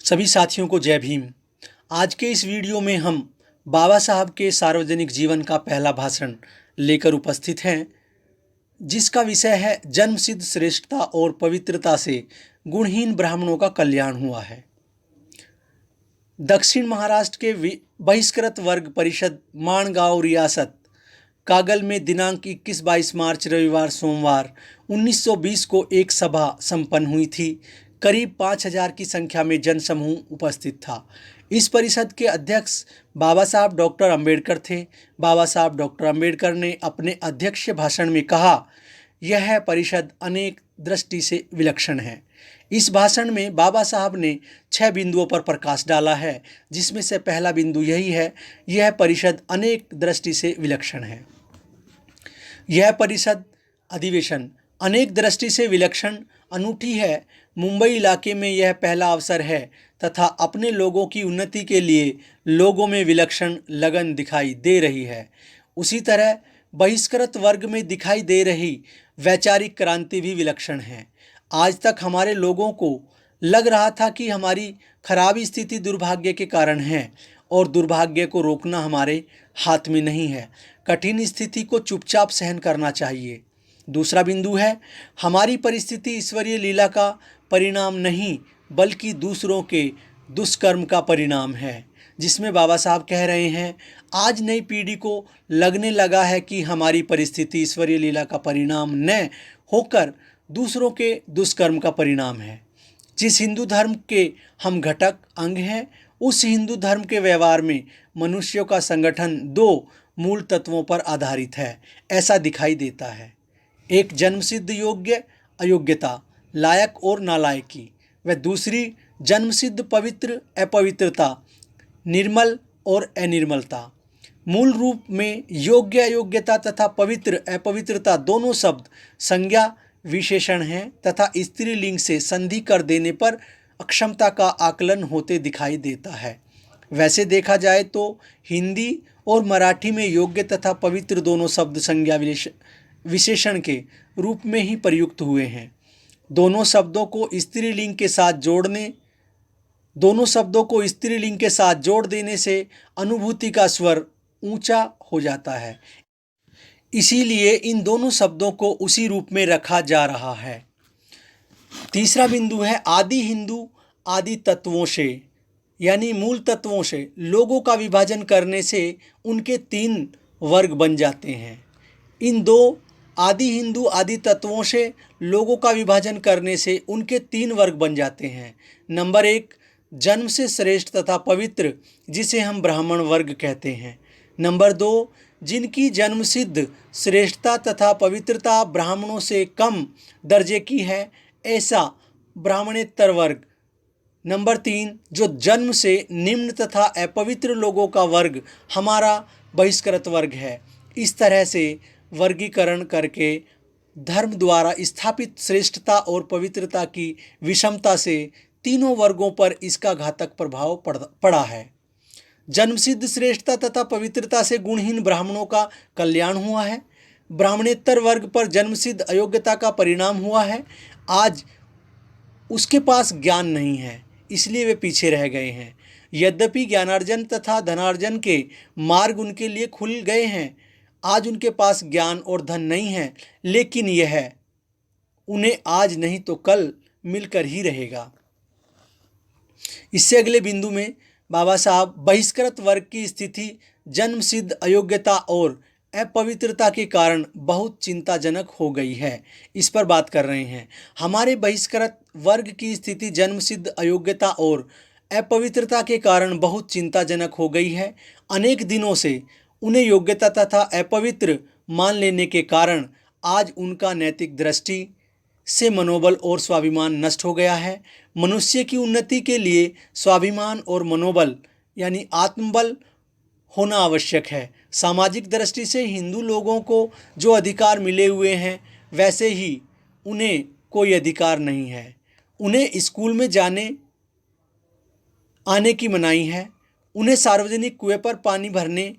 सभी साथियों को जय भीम। आज के इस वीडियो में हम बाबा साहब के सार्वजनिक जीवन का पहला भाषण लेकर उपस्थित हैं, जिसका विषय है जन्मसिद्ध श्रेष्ठता और पवित्रता से गुणहीन ब्राह्मणों का कल्याण हुआ है। दक्षिण महाराष्ट्र के बहिष्कृत वर्ग परिषद माणगांव रियासत कागल में दिनांक 21-22 मार्च रविवार सोमवार 1920 को एक सभा संपन्न हुई थी। करीब 5000 की संख्या में जनसमूह उपस्थित था। इस परिषद के अध्यक्ष बाबा साहब डॉक्टर अंबेडकर थे। बाबा साहब डॉक्टर अंबेडकर ने अपने अध्यक्षीय भाषण में कहा, यह परिषद अनेक दृष्टि से विलक्षण है। इस भाषण में बाबा साहब ने 6 बिंदुओं पर प्रकाश डाला है, जिसमें से पहला बिंदु यही है, यह परिषद अनेक दृष्टि से विलक्षण है। यह परिषद अधिवेशन अनेक दृष्टि से विलक्षण अनूठी है। मुंबई इलाके में यह पहला अवसर है तथा अपने लोगों की उन्नति के लिए लोगों में विलक्षण लगन दिखाई दे रही है। उसी तरह बहिष्कृत वर्ग में दिखाई दे रही वैचारिक क्रांति भी विलक्षण है। आज तक हमारे लोगों को लग रहा था कि हमारी खराब स्थिति दुर्भाग्य के कारण है और दुर्भाग्य को रोकना हमारे हाथ में नहीं है। कठिन स्थिति को चुपचाप सहन करना चाहिए। दूसरा बिंदु है, हमारी परिस्थिति ईश्वरीय लीला का परिणाम नहीं बल्कि दूसरों के दुष्कर्म का परिणाम है, जिसमें बाबा साहब कह रहे हैं, आज नई पीढ़ी को लगने लगा है कि हमारी परिस्थिति ईश्वरीय लीला का परिणाम न होकर दूसरों के दुष्कर्म का परिणाम है। जिस हिंदू धर्म के हम घटक अंग हैं, उस हिंदू धर्म के व्यवहार में मनुष्यों का संगठन 2 मूल तत्वों पर आधारित है, ऐसा दिखाई देता है। एक जन्मसिद्ध योग्य अयोग्यता, लायक और नालायकी, व दूसरी जन्मसिद्ध पवित्र अपवित्रता, निर्मल और अनिर्मलता। मूल रूप में योग्य अयोग्यता तथा पवित्र अपवित्रता दोनों शब्द संज्ञा विशेषण हैं तथा स्त्रीलिंग से संधि कर देने पर अक्षमता का आकलन होते दिखाई देता है। वैसे देखा जाए तो हिंदी और मराठी में योग्य तथा पवित्र दोनों शब्द संज्ञा विशेषण के रूप में ही प्रयुक्त हुए हैं। दोनों शब्दों को स्त्रीलिंग के साथ जोड़ देने से अनुभूति का स्वर ऊंचा हो जाता है। इसीलिए इन दोनों शब्दों को उसी रूप में रखा जा रहा है। तीसरा बिंदु है, आदि हिंदू आदि तत्वों से यानी मूल तत्वों से लोगों का विभाजन करने से उनके 3 वर्ग बन जाते हैं। इन 2 आदि हिंदू आदि तत्वों से लोगों का विभाजन करने से उनके 3 वर्ग बन जाते हैं। नंबर 1, जन्म से श्रेष्ठ तथा पवित्र, जिसे हम ब्राह्मण वर्ग कहते हैं। नंबर 2, जिनकी जन्मसिद्ध श्रेष्ठता तथा पवित्रता ब्राह्मणों से कम दर्जे की है, ऐसा ब्राह्मणेतर वर्ग। नंबर 3, जो जन्म से निम्न तथा अपवित्र लोगों का वर्ग हमारा बहिष्कृत वर्ग है। इस तरह से वर्गीकरण करके धर्म द्वारा स्थापित श्रेष्ठता और पवित्रता की विषमता से तीनों वर्गों पर इसका घातक प्रभाव पड़ा है। जन्मसिद्ध श्रेष्ठता तथा पवित्रता से गुणहीन ब्राह्मणों का कल्याण हुआ है। ब्राह्मणेतर वर्ग पर जन्मसिद्ध अयोग्यता का परिणाम हुआ है। आज उसके पास ज्ञान नहीं है, इसलिए वे पीछे रह गए हैं। यद्यपि ज्ञानार्जन तथा धनार्जन के मार्ग उनके लिए खुल गए हैं, आज उनके पास ज्ञान और धन नहीं है, लेकिन यह उन्हें आज नहीं तो कल मिलकर ही रहेगा। इससे अगले बिंदु में बाबा साहब बहिष्कृत वर्ग की स्थिति जन्मसिद्ध अयोग्यता और अपवित्रता के कारण बहुत चिंताजनक हो गई है, इस पर बात कर रहे हैं। हमारे बहिष्कृत वर्ग की स्थिति जन्मसिद्ध अयोग्यता और अपवित्रता के कारण बहुत चिंताजनक हो गई है। अनेक दिनों से उन्हें योग्यता तथा अपवित्र मान लेने के कारण आज उनका नैतिक दृष्टि से मनोबल और स्वाभिमान नष्ट हो गया है। मनुष्य की उन्नति के लिए स्वाभिमान और मनोबल यानी आत्मबल होना आवश्यक है। सामाजिक दृष्टि से हिंदू लोगों को जो अधिकार मिले हुए हैं, वैसे ही उन्हें कोई अधिकार नहीं है। उन्हें स्कूल में जाने आने की मनाही है, उन्हें सार्वजनिक कुएं पर पानी भरने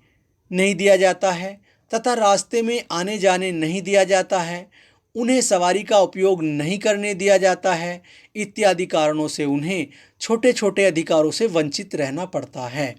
नहीं दिया जाता है तथा रास्ते में आने जाने नहीं दिया जाता है। उन्हें सवारी का उपयोग नहीं करने दिया जाता है, इत्यादि कारणों से उन्हें छोटे छोटे अधिकारों से वंचित रहना पड़ता है।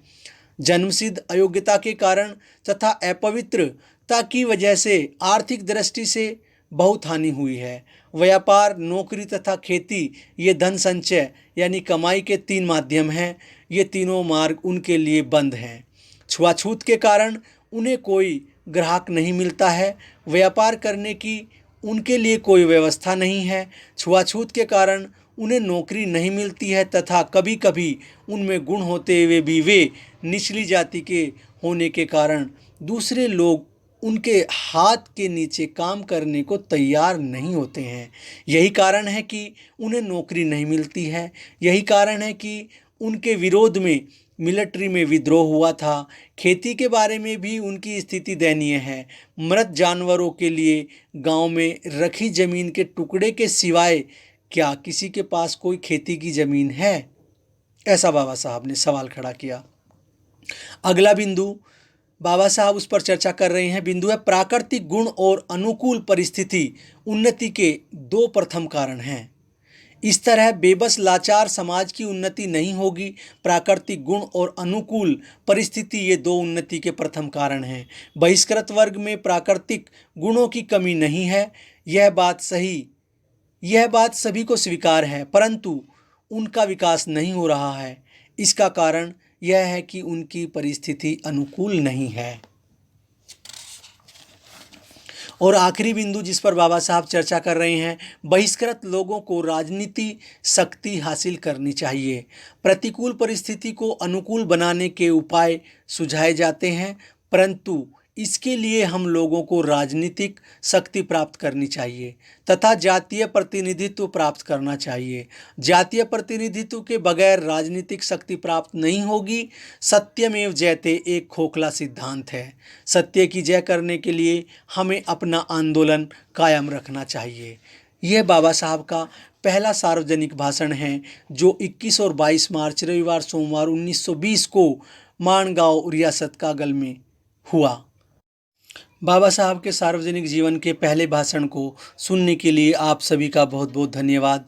जन्मसिद्ध अयोग्यता के कारण तथा अपवित्रता की वजह से आर्थिक दृष्टि से बहुत हानि हुई है। व्यापार, नौकरी तथा खेती ये धन संचय यानी कमाई के 3 माध्यम हैं। ये तीनों मार्ग उनके लिए बंद हैं। छुआछूत के कारण उन्हें कोई ग्राहक नहीं मिलता है। व्यापार करने की उनके लिए कोई व्यवस्था नहीं है। छुआछूत के कारण उन्हें नौकरी नहीं मिलती है तथा कभी कभी उनमें गुण होते हुए भी वे निचली जाति के होने के कारण दूसरे लोग उनके हाथ के नीचे काम करने को तैयार नहीं होते हैं। यही कारण है कि उन्हें नौकरी नहीं मिलती है। यही कारण है कि उनके विरोध में मिलिट्री में विद्रोह हुआ था। खेती के बारे में भी उनकी स्थिति दयनीय है। मृत जानवरों के लिए गांव में रखी जमीन के टुकड़े के सिवाय क्या किसी के पास कोई खेती की जमीन है? ऐसा बाबा साहब ने सवाल खड़ा किया। अगला बिंदु बाबा साहब उस पर चर्चा कर रहे हैं, बिंदु है प्राकृतिक गुण और अनुकूल परिस्थिति उन्नति के 2 प्रथम कारण हैं। इस तरह बेबस लाचार समाज की उन्नति नहीं होगी। प्राकृतिक गुण और अनुकूल परिस्थिति ये 2 उन्नति के प्रथम कारण हैं। बहिष्कृत वर्ग में प्राकृतिक गुणों की कमी नहीं है, यह बात सभी को स्वीकार है, परंतु उनका विकास नहीं हो रहा है। इसका कारण यह है कि उनकी परिस्थिति अनुकूल नहीं है। और आखिरी बिंदु जिस पर बाबा साहब चर्चा कर रहे हैं, बहिष्कृत लोगों को राजनीति शक्ति हासिल करनी चाहिए। प्रतिकूल परिस्थिति को अनुकूल बनाने के उपाय सुझाए जाते हैं, परंतु इसके लिए हम लोगों को राजनीतिक शक्ति प्राप्त करनी चाहिए तथा जातीय प्रतिनिधित्व प्राप्त करना चाहिए। जातीय प्रतिनिधित्व के बगैर राजनीतिक शक्ति प्राप्त नहीं होगी। सत्यमेव जयते एक खोखला सिद्धांत है। सत्य की जय करने के लिए हमें अपना आंदोलन कायम रखना चाहिए। यह बाबा साहब का पहला सार्वजनिक भाषण है जो 21 और 22 मार्च रविवार सोमवार 1920 को माणगांव रियासत कागल में हुआ। बाबा साहब के सार्वजनिक जीवन के पहले भाषण को सुनने के लिए आप सभी का बहुत बहुत धन्यवाद।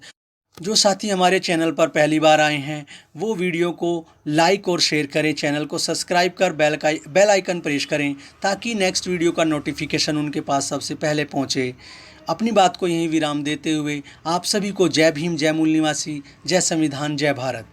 जो साथी हमारे चैनल पर पहली बार आए हैं वो वीडियो को लाइक और शेयर करें, चैनल को सब्सक्राइब कर बेल आइकन प्रेस करें ताकि नेक्स्ट वीडियो का नोटिफिकेशन उनके पास सबसे पहले पहुंचे। अपनी बात को यहीं विराम देते हुए आप सभी को जय भीम, जय मूल निवासी, जय संविधान, जय भारत।